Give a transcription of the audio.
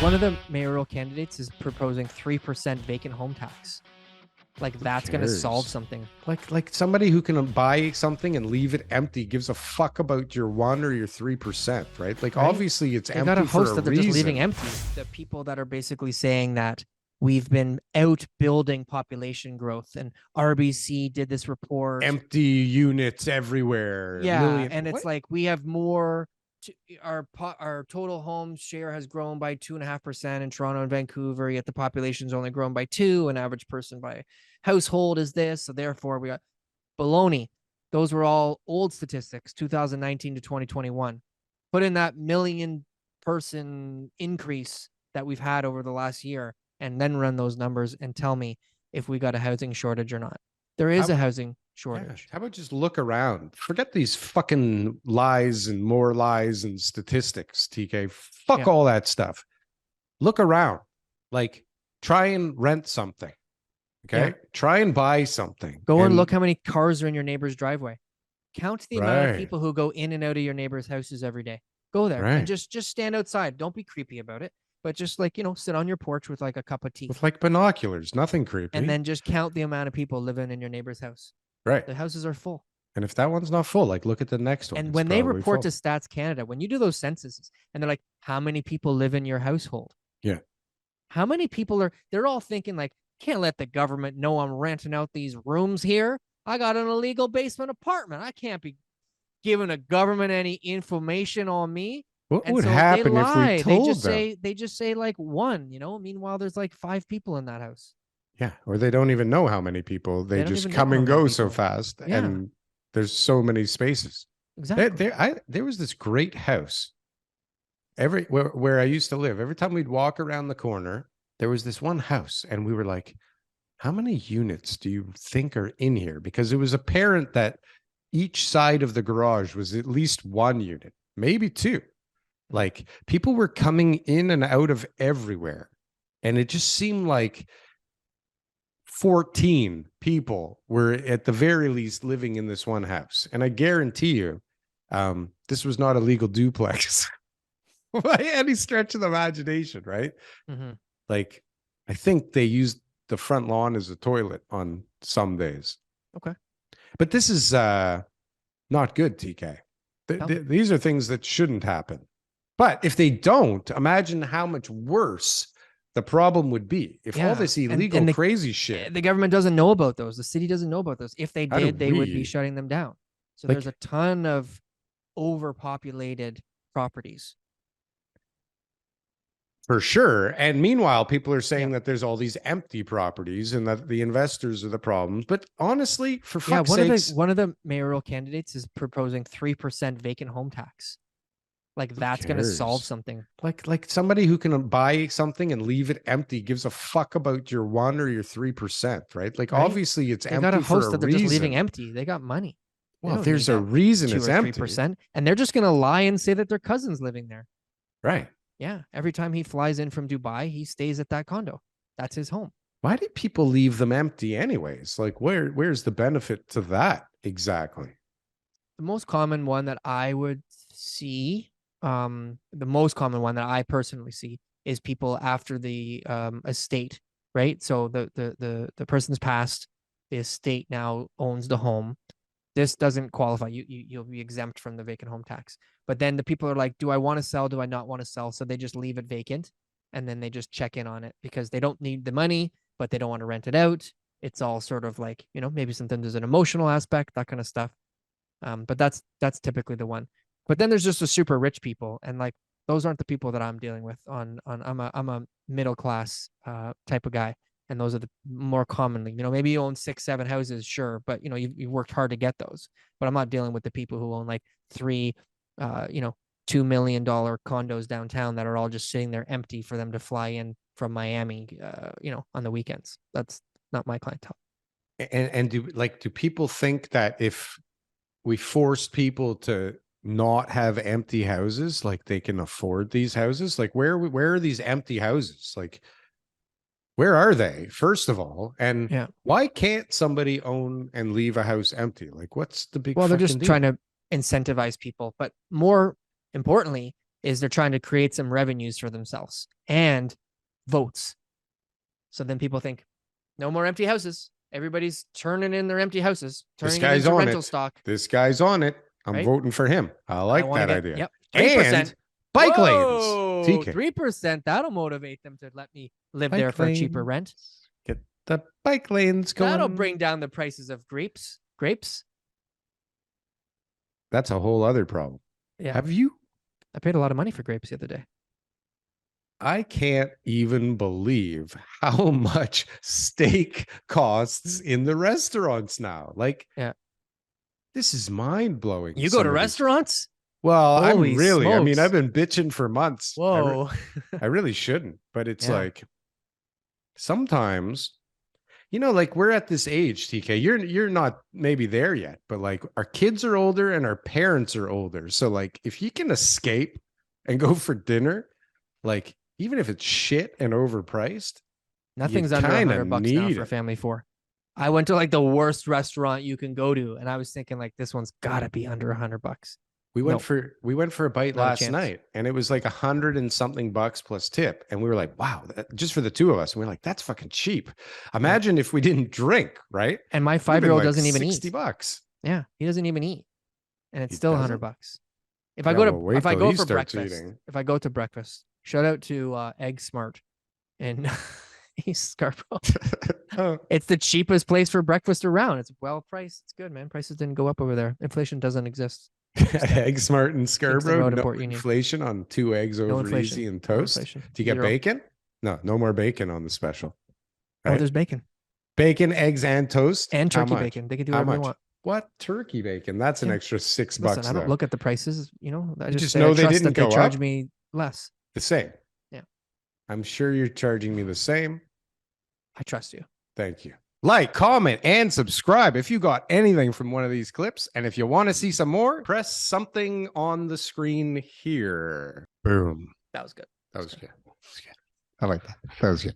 One of the mayoral candidates is proposing 3% vacant home tax. Like that's going to solve something. Like somebody who can buy something and leave it empty gives a fuck about your 1 or your 3%, right? Like, Right? obviously it's They empty got a for host a that they're reason. just leaving empty. The people that are basically saying that we've been out building population growth, and RBC did this report. Empty units everywhere. Yeah, and it's like we have more. Our total home share has grown by 2.5% in Toronto and Vancouver, yet the population's only grown by 2. An average person by household is this, so therefore we got baloney. Those were all old statistics, 2019 to 2021. Put in that million person increase that we've had over the last year, and then run those numbers and tell me if we got a housing shortage or not. There is a housing shortage. Yeah. How about just look around? Forget these fucking lies and more lies and statistics, TK. Fuck all that stuff. Look around. Like, try and rent something. Okay. Try and buy something. Go and look how many cars are in your neighbor's driveway. Count the amount of Right. people who go in and out of your neighbor's houses every day. Go there and just stand outside. Don't be creepy about it, but just like, sit on your porch with like a cup of tea. With like binoculars, nothing creepy. And then just count the amount of people living in your neighbor's house. Right. The houses are full. And if that one's not full, like look at the next one. And when they report to Stats Canada, when you do those censuses and they're like, how many people live in your household? Yeah. How many people they're all thinking like, can't let the government know I'm renting out these rooms here. I got an illegal basement apartment. I can't be giving the government any information on me. What would happen if we told them? They just say like 1, Meanwhile, there's like 5 people in that house. Yeah. Or they don't even know how many people. They just come and go so fast. Yeah. And there's so many spaces. Exactly. There was this great house where I used to live. Every time we'd walk around the corner, there was this one house, and we were like, how many units do you think are in here? Because it was apparent that each side of the garage was at least 1 unit, maybe 2. Like, people were coming in and out of everywhere. And it just seemed like 14 people were at the very least living in this one house. And I guarantee you, this was not a legal duplex by any stretch of the imagination, right? Mm-hmm. Like, I think they used the front lawn as a toilet on some days. Okay. But this is not good, TK. These are things that shouldn't happen. But if they don't, imagine how much worse the problem would be if all this illegal crazy shit. The government doesn't know about those. The city doesn't know about those. If they did, they would be shutting them down. So there's a ton of overpopulated properties. For sure. And meanwhile, people are saying that there's all these empty properties and that the investors are the problems. But honestly, for fuck's sakes, one of the mayoral candidates is proposing 3% vacant home tax. Like that's going to solve something. Like somebody who can buy something and leave it empty gives a fuck about your 1 or your 3%, right? Like, obviously it's empty. They got a host that they're just leaving empty. They got money. Well, there's a reason it's empty. 3%, and they're just going to lie and say that their cousin's living there. Right. Yeah. Every time he flies in from Dubai, he stays at that condo. That's his home. Why do people leave them empty anyways? Like, where's the benefit to that exactly? The most common one that I would see, the most common one that I personally see is people after the estate, right? So the person's passed, the estate now owns the home. This doesn't qualify. You'll be exempt from the vacant home tax. But then the people are like, do I want to sell? Do I not want to sell? So they just leave it vacant, and then they just check in on it because they don't need the money, but they don't want to rent it out. It's all sort of like, maybe sometimes there's an emotional aspect, that kind of stuff. But that's typically the one. But then there's just the super rich people, and like those aren't the people that I'm dealing with. I'm a middle class type of guy, and those are the more commonly. Maybe you own 6-7 houses, sure, but you've worked hard to get those. But I'm not dealing with the people who own like 3, $2 million condos downtown that are all just sitting there empty for them to fly in from Miami, on the weekends. That's not my clientele. And do people think that if we forced people to not have empty houses, like they can afford these houses? Like, where are these empty houses? Like, where are they, first of all? And why can't somebody own and leave a house empty? Like, what's the big they're just trying to incentivize people. But more importantly, is they're trying to create some revenues for themselves and votes. So then people think, no more empty houses. Everybody's turning in their empty houses, turning it into rental stock. This guy's on it. I'm voting for him. I like that idea. Yep. 3%. And bike lanes. Whoa, 3%. That'll motivate them to let me live there for a cheaper rent. Get the bike lanes going. That'll bring down the prices of grapes. That's a whole other problem. Yeah. Have you? I paid a lot of money for grapes the other day. I can't even believe how much steak costs in the restaurants now. Like, yeah, this is mind blowing. You go to restaurants? Well, Holy I'm really, smokes. I mean, I've been bitching for months. Whoa. I really shouldn't, but it's like sometimes, you know, like we're at this age, TK, you're not maybe there yet, but like our kids are older and our parents are older. So like if you can escape and go for dinner, like even if it's shit and overpriced, nothing's under $100 now for a family of 4. I went to like the worst restaurant you can go to, and I was thinking like this one's got to be under $100. We went for a bite last night, and it was like $100 and something plus tip, and we were like, wow, just for the two of us. And we we're like, that's fucking cheap. Imagine if we didn't drink, right? And my 5-year-old doesn't even eat. $60. Yeah, he doesn't even eat, and it's still $100. If I go to breakfast, shout out to Egg Smart in East Scarborough. It's the cheapest place for breakfast around. It's well priced. It's good, man. Prices didn't go up over there. Inflation doesn't exist. Egg Smart in Scarborough. No inflation on 2 eggs over easy and toast. Do you get bacon? No more bacon on the special. Right? Oh, there's bacon. Bacon, eggs, and toast. And turkey bacon. They can do whatever they want. What? Turkey bacon? That's an extra $6. Listen, I don't look at the prices. You know, I just know they didn't go up. They charge me less. The same. Yeah. I'm sure you're charging me the same. I trust you. Thank you. Like, comment, and subscribe if you got anything from one of these clips. And if you want to see some more, press something on the screen here. Boom. That was good. That was good. I like that. That was good.